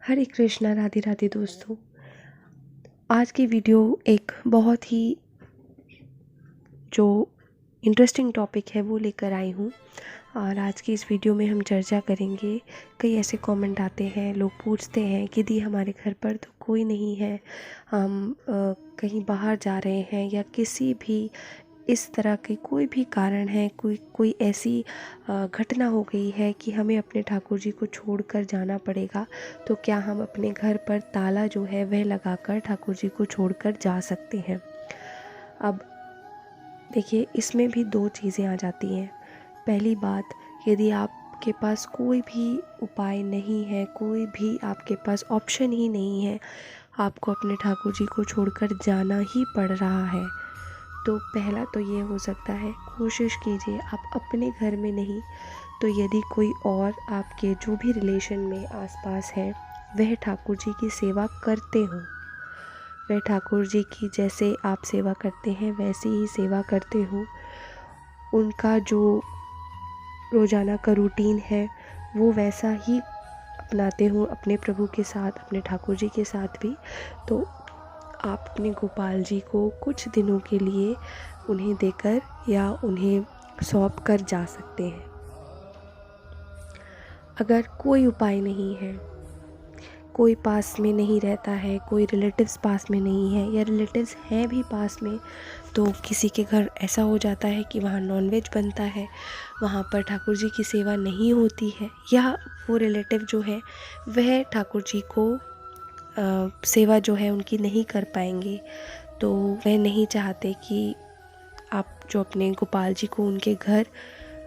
हरे कृष्णा, राधे राधे दोस्तों। आज की वीडियो एक बहुत ही जो इंटरेस्टिंग टॉपिक है वो लेकर आई हूँ। और आज की इस वीडियो में हम चर्चा करेंगे। कई ऐसे कमेंट आते हैं, लोग पूछते हैं कि दी हमारे घर पर तो कोई नहीं है, हम कहीं बाहर जा रहे हैं या किसी भी इस तरह के कोई भी कारण है, कोई ऐसी घटना हो गई है कि हमें अपने ठाकुर जी को छोड़कर जाना पड़ेगा, तो क्या हम अपने घर पर ताला जो है वह लगाकर ठाकुर जी को छोड़कर जा सकते हैं। अब देखिए, इसमें भी दो चीज़ें आ जाती हैं। पहली बात, यदि आपके पास कोई भी उपाय नहीं है, कोई भी आपके पास ऑप्शन ही नहीं है, आपको अपने ठाकुर जी को छोड़कर जाना ही पड़ रहा है, तो पहला तो ये हो सकता है, कोशिश कीजिए आप अपने घर में नहीं तो यदि कोई और आपके जो भी रिलेशन में आसपास है वह ठाकुर जी की सेवा करते हों, वह ठाकुर जी की जैसे आप सेवा करते हैं वैसी ही सेवा करते हो, उनका जो रोज़ाना का रूटीन है वो वैसा ही अपनाते हो अपने प्रभु के साथ, अपने ठाकुर जी के साथ भी, तो आप अपने गोपाल जी को कुछ दिनों के लिए उन्हें देकर या उन्हें सौंप कर जा सकते हैं। अगर कोई उपाय नहीं है, कोई पास में नहीं रहता है, कोई रिलेटिव्स पास में नहीं है या रिलेटिव्स हैं भी पास में, तो किसी के घर ऐसा हो जाता है कि वहाँ नॉनवेज बनता है, वहाँ पर ठाकुर जी की सेवा नहीं होती है, या वो रिलेटिव जो है वह ठाकुर जी को सेवा जो है उनकी नहीं कर पाएंगे, तो वह नहीं चाहते कि आप जो अपने गोपाल जी को उनके घर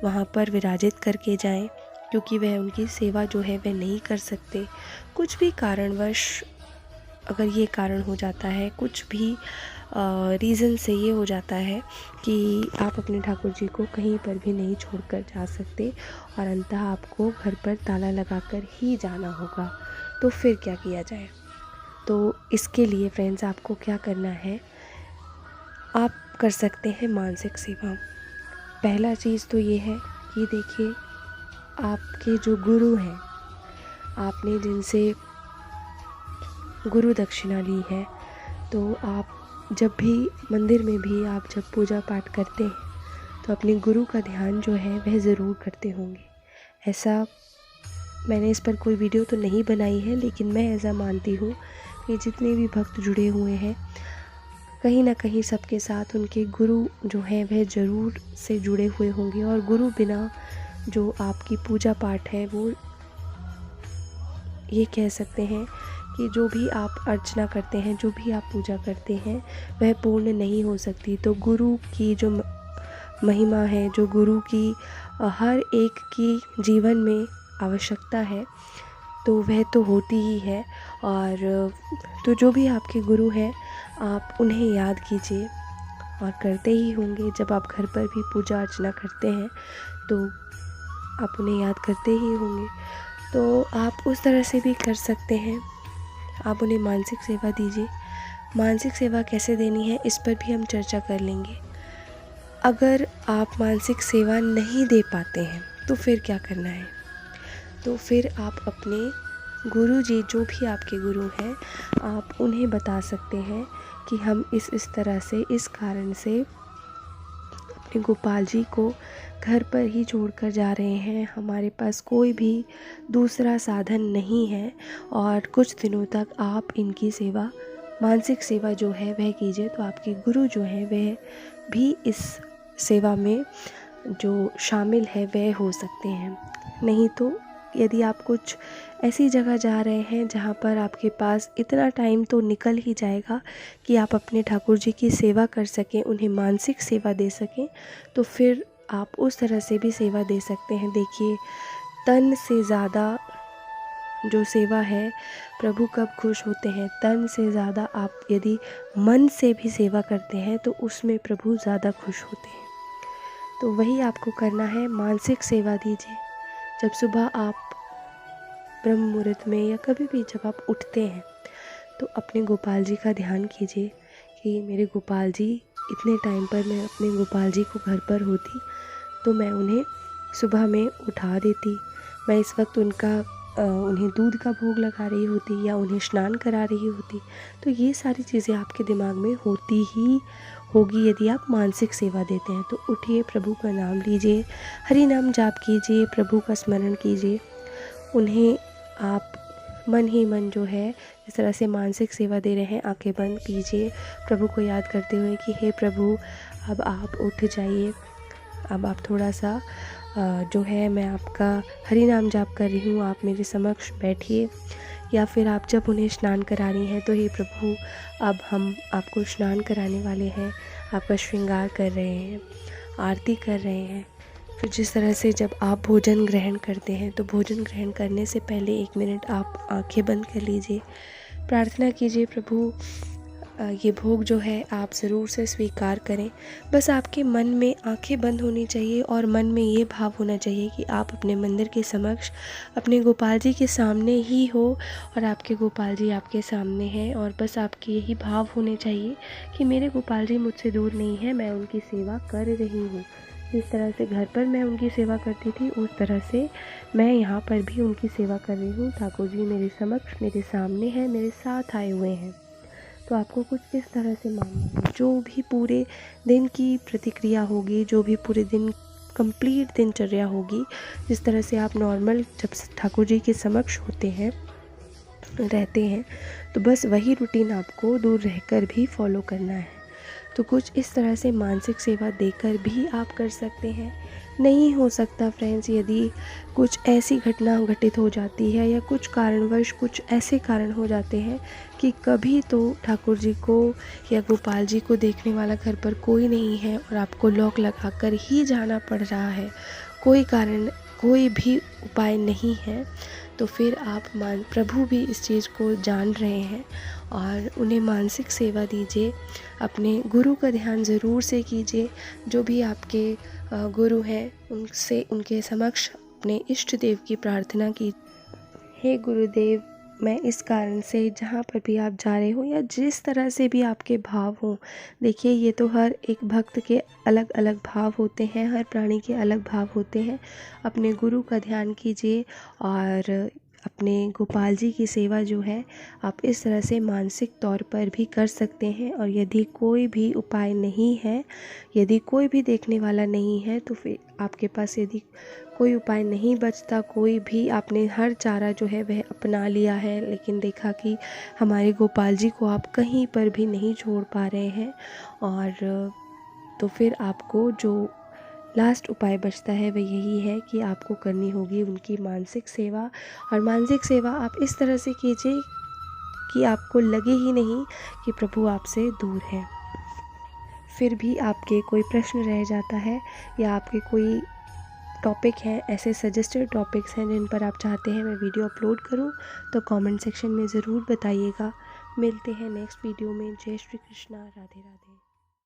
वहाँ पर विराजित करके जाएं, क्योंकि वह उनकी सेवा जो है वह नहीं कर सकते। कुछ भी कारणवश अगर ये कारण हो जाता है, कुछ भी रीज़न से ये हो जाता है कि आप अपने ठाकुर जी को कहीं पर भी नहीं छोड़कर जा सकते और अंततः आपको घर पर ताला लगाकर ही जाना होगा, तो फिर क्या किया जाए। तो इसके लिए फ्रेंड्स, आपको क्या करना है, आप कर सकते हैं मानसिक सेवा। पहला चीज़ तो ये है कि देखिए, आपके जो गुरु हैं, आपने जिनसे गुरु दक्षिणा ली है, तो आप जब भी मंदिर में भी आप जब पूजा पाठ करते हैं तो अपने गुरु का ध्यान जो है वह ज़रूर करते होंगे। ऐसा मैंने इस पर कोई वीडियो तो नहीं बनाई है, लेकिन मैं ऐसा मानती हूँ कि जितने भी भक्त जुड़े हुए हैं, कहीं ना कहीं सबके साथ उनके गुरु जो हैं वह ज़रूर से जुड़े हुए होंगे, और गुरु बिना जो आपकी पूजा पाठ है वो ये कह सकते हैं कि जो भी आप अर्चना करते हैं, जो भी आप पूजा करते हैं वह पूर्ण नहीं हो सकती। तो गुरु की जो महिमा है, जो गुरु की हर एक की जीवन में आवश्यकता है, तो वह तो होती ही है। और तो जो भी आपके गुरु हैं, आप उन्हें याद कीजिए, और करते ही होंगे। जब आप घर पर भी पूजा अर्चना करते हैं तो आप उन्हें याद करते ही होंगे, तो आप उस तरह से भी कर सकते हैं। आप उन्हें मानसिक सेवा दीजिए। मानसिक सेवा कैसे देनी है इस पर भी हम चर्चा कर लेंगे। अगर आप मानसिक सेवा नहीं दे पाते हैं तो फिर क्या करना है, तो फिर आप अपने गुरु जी, जो भी आपके गुरु हैं, आप उन्हें बता सकते हैं कि हम इस तरह से, इस कारण से अपने गोपाल जी को घर पर ही छोड़कर जा रहे हैं, हमारे पास कोई भी दूसरा साधन नहीं है, और कुछ दिनों तक आप इनकी सेवा, मानसिक सेवा जो है वह कीजिए। तो आपके गुरु जो हैं वह भी इस सेवा में जो शामिल है वह हो सकते हैं। नहीं तो यदि आप कुछ ऐसी जगह जा रहे हैं जहाँ पर आपके पास इतना टाइम तो निकल ही जाएगा कि आप अपने ठाकुर जी की सेवा कर सकें, उन्हें मानसिक सेवा दे सकें, तो फिर आप उस तरह से भी सेवा दे सकते हैं। देखिए, तन से ज़्यादा जो सेवा है, प्रभु कब खुश होते हैं, तन से ज़्यादा आप यदि मन से भी सेवा करते हैं तो उसमें प्रभु ज़्यादा खुश होते हैं। तो वही आपको करना है, मानसिक सेवा दीजिए। जब सुबह आप ब्रह्म मुहूर्त में या कभी भी जब आप उठते हैं तो अपने गोपाल जी का ध्यान कीजिए कि मेरे गोपाल जी, इतने टाइम पर मैं अपने गोपाल जी को घर पर होती तो मैं उन्हें सुबह में उठा देती, मैं इस वक्त उनका उन्हें दूध का भोग लगा रही होती या उन्हें स्नान करा रही होती। तो ये सारी चीज़ें आपके दिमाग में होती ही होगी यदि आप मानसिक सेवा देते हैं। तो उठिए, प्रभु का नाम लीजिए, हरि नाम जाप कीजिए, प्रभु का स्मरण कीजिए। उन्हें आप मन ही मन जो है इस तरह से मानसिक सेवा दे रहे हैं, आंखें बंद कीजिए, प्रभु को याद करते हुए कि हे प्रभु, अब आप उठ जाइए, अब आप थोड़ा सा जो है मैं आपका हरि नाम जाप कर रही हूँ, आप मेरे समक्ष बैठिए। या फिर आप जब उन्हें स्नान करा रही हैं तो हे प्रभु, अब हम आपको स्नान कराने वाले हैं, आपका श्रृंगार कर रहे हैं, आरती कर रहे हैं। फिर जिस तरह से जब आप भोजन ग्रहण करते हैं तो भोजन ग्रहण करने से पहले 1 मिनट आप आंखें बंद कर लीजिए, प्रार्थना कीजिए, प्रभु ये भोग जो है आप ज़रूर से स्वीकार करें। बस आपके मन में आंखें बंद होनी चाहिए और मन में ये भाव होना चाहिए कि आप अपने मंदिर के समक्ष अपने गोपाल जी के सामने ही हो और आपके गोपाल जी आपके सामने हैं। और बस आपके यही भाव होने चाहिए कि मेरे गोपाल जी मुझसे दूर नहीं है, मैं उनकी सेवा कर रही हूँ। जिस तरह से घर पर मैं उनकी सेवा करती थी उस तरह से मैं यहाँ पर भी उनकी सेवा कर रही हूँ। ठाकुर जी मेरे समक्ष, मेरे सामने हैं, मेरे साथ आए हुए हैं। तो आपको कुछ इस तरह से मानना है। जो भी पूरे दिन की प्रतिक्रिया होगी, जो भी पूरे दिन कंप्लीट दिनचर्या होगी, जिस तरह से आप नॉर्मल जब ठाकुर जी के समक्ष होते हैं, रहते हैं, तो बस वही रूटीन आपको दूर रहकर भी फॉलो करना है। तो कुछ इस तरह से मानसिक सेवा देकर भी आप कर सकते हैं। नहीं हो सकता फ्रेंड्स, यदि कुछ ऐसी घटना घटित हो जाती है या कुछ कारणवश कुछ ऐसे कारण हो जाते हैं कि कभी तो ठाकुर जी को या गोपाल जी को देखने वाला घर पर कोई नहीं है और आपको लॉक लगाकर ही जाना पड़ रहा है, कोई कारण, कोई भी उपाय नहीं है, तो फिर आप प्रभु भी इस चीज़ को जान रहे हैं और उन्हें मानसिक सेवा दीजिए। अपने गुरु का ध्यान ज़रूर से कीजिए। जो भी आपके गुरु हैं उनसे, उनके समक्ष अपने इष्ट देव की प्रार्थना की, हे गुरुदेव, मैं इस कारण से जहाँ पर भी आप जा रहे हो या जिस तरह से भी आपके भाव हों, देखिए ये तो हर एक भक्त के अलग अलग भाव होते हैं, हर प्राणी के अलग भाव होते हैं। अपने गुरु का ध्यान कीजिए और अपने गोपाल जी की सेवा जो है आप इस तरह से मानसिक तौर पर भी कर सकते हैं। और यदि कोई भी उपाय नहीं है, यदि कोई भी देखने वाला नहीं है, तो फिर आपके पास यदि कोई उपाय नहीं बचता, कोई भी आपने हर चारा जो है वह अपना लिया है, लेकिन देखा कि हमारे गोपाल जी को आप कहीं पर भी नहीं छोड़ पा रहे हैं, और तो फिर आपको जो लास्ट उपाय बचता है वह यही है कि आपको करनी होगी उनकी मानसिक सेवा। और मानसिक सेवा आप इस तरह से कीजिए कि आपको लगे ही नहीं कि प्रभु आपसे दूर है। फिर भी आपके कोई प्रश्न रह जाता है या आपके कोई टॉपिक हैं, ऐसे सजेस्टेड टॉपिक्स हैं जिन पर आप चाहते हैं मैं वीडियो अपलोड करूं, तो कमेंट सेक्शन में ज़रूर बताइएगा। मिलते हैं नेक्स्ट वीडियो में। जय श्री कृष्णा, राधे राधे।